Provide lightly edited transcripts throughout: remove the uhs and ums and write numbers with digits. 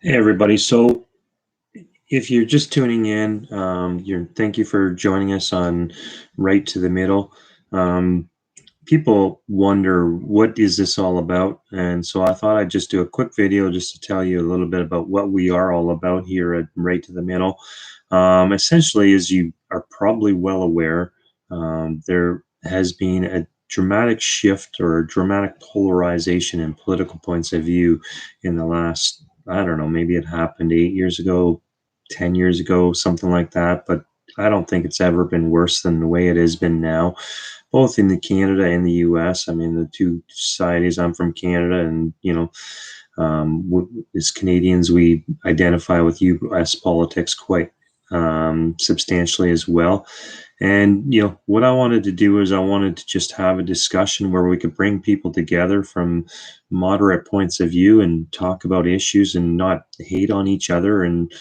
Hey everybody. So if you're just tuning in, thank you for joining us on Right to the Middle. Um, People wonder what is this all about, and so I thought I'd just do a quick video just to tell you a little bit about what we are all about here at Right to the Middle. Essentially, as you are probably well aware, there has been a dramatic shift or a dramatic polarization in political points of view in the last, I don't know, maybe it happened 8 years ago, 10 years ago, something like that. But I don't think it's ever been worse than the way it has been now, both in the Canada and the US. I mean, the two societies, I'm from Canada, and, as Canadians, we identify with US politics quite substantially as well. And, what I wanted to do is I wanted to just have a discussion where we could bring people together from moderate points of view and talk about issues and not hate on each other and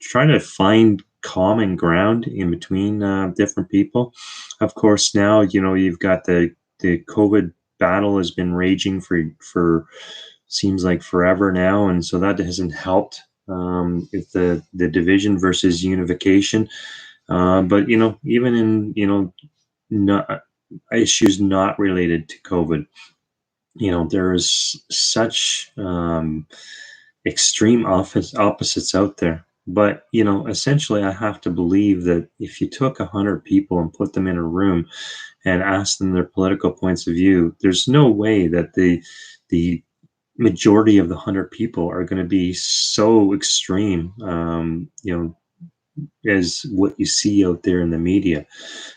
try to find common ground in between different people. Of course, now, you've got the COVID battle has been raging for seems like forever now, and so that hasn't helped with the division versus unification. But even in not issues not related to COVID, there is such extreme opposites out there. But essentially, I have to believe that if you took 100 people and put them in a room and asked them their political points of view, there's no way that the majority of the 100 people are going to be so extreme, as what you see out there in the media.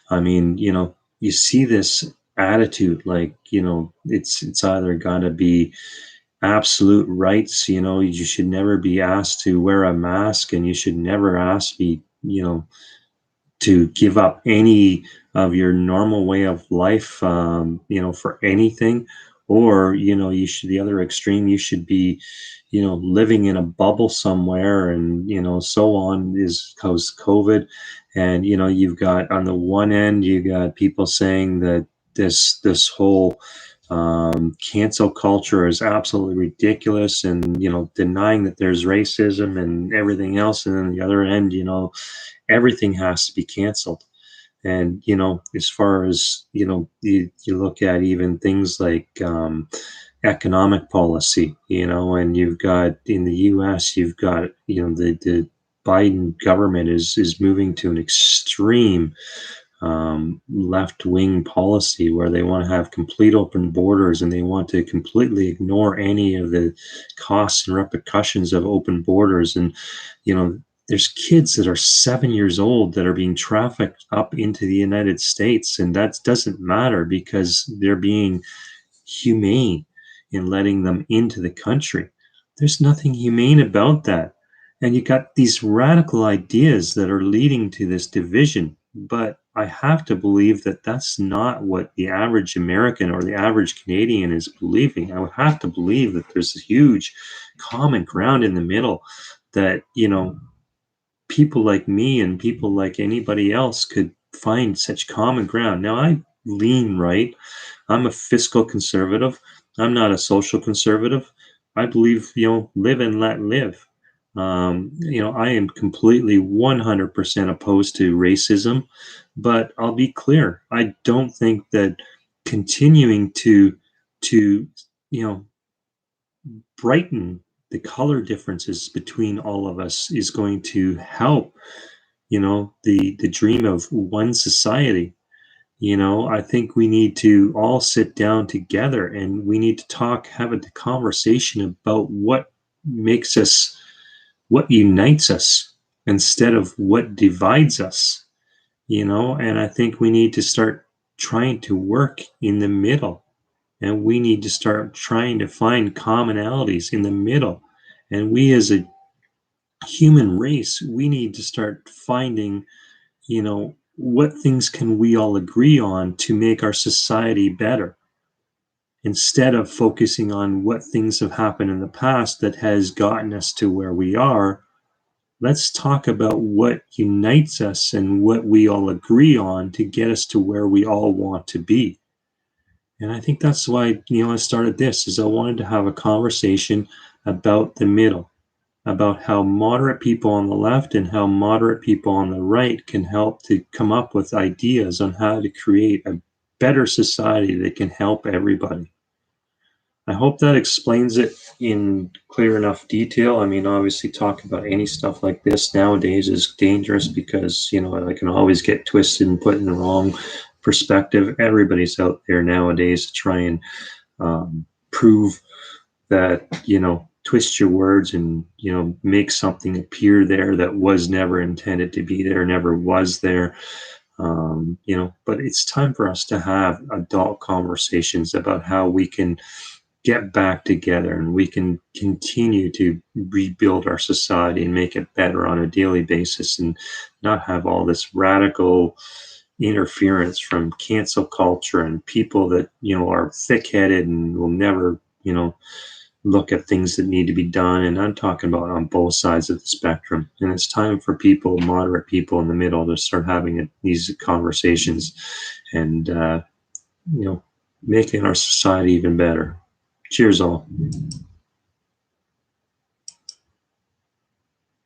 I mean, you see this attitude like, it's either got to be absolute rights. You should never be asked to wear a mask, and you should never ask be, to give up any of your normal way of life, for anything. Or, you should, the other extreme, you should be, living in a bubble somewhere, and, so on, is cause COVID. And, you've got on the one end, you got people saying that this whole cancel culture is absolutely ridiculous, and, denying that there's racism and everything else. And then the other end, everything has to be canceled. And as far as you look at even things like economic policy, and you've got in the US, you've got the Biden government is moving to an extreme left wing policy where they want to have complete open borders, and they want to completely ignore any of the costs and repercussions of open borders. And there's kids that are 7 years old that are being trafficked up into the United States, and that doesn't matter because they're being humane in letting them into the country. There's nothing humane about that. And you got these radical ideas that are leading to this division. But I have to believe that that's not what the average American or the average Canadian is believing. I would have to believe that there's a huge common ground in the middle that, people like me and people like anybody else could find such common ground. Now, I lean right. I'm a fiscal conservative. I'm not a social conservative. I believe, live and let live. I am completely 100% opposed to racism, but I'll be clear. I don't think that continuing to brighten the color differences between all of us is going to help, the dream of one society. I think we need to all sit down together, and we need to have a conversation about what makes us, what unites us, instead of what divides us. And I think we need to start trying to work in the middle, and we need to start trying to find commonalities in the middle. And we as a human race, we need to start finding, what things can we all agree on to make our society better, instead of focusing on what things have happened in the past that has gotten us to where we are. Let's talk about what unites us and what we all agree on to get us to where we all want to be. And I think that's why, I started this, is I wanted to have a conversation about the middle. about how moderate people on the left and how moderate people on the right can help to come up with ideas on how to create a better society that can help everybody. I hope that explains it in clear enough detail. I mean, obviously, talking about any stuff like this nowadays is dangerous because, I can always get twisted and put in the wrong perspective. Everybody's out there nowadays to try and prove that, twist your words and, make something appear there that was never intended to be there, never was there. But it's time for us to have adult conversations about how we can get back together and we can continue to rebuild our society and make it better on a daily basis and not have all this radical interference from cancel culture and people that are thick-headed and will never look at things that need to be done. And I'm talking about on both sides of the spectrum. And it's time for people, moderate people in the middle, to start having these conversations and you know making our society even better. Cheers all.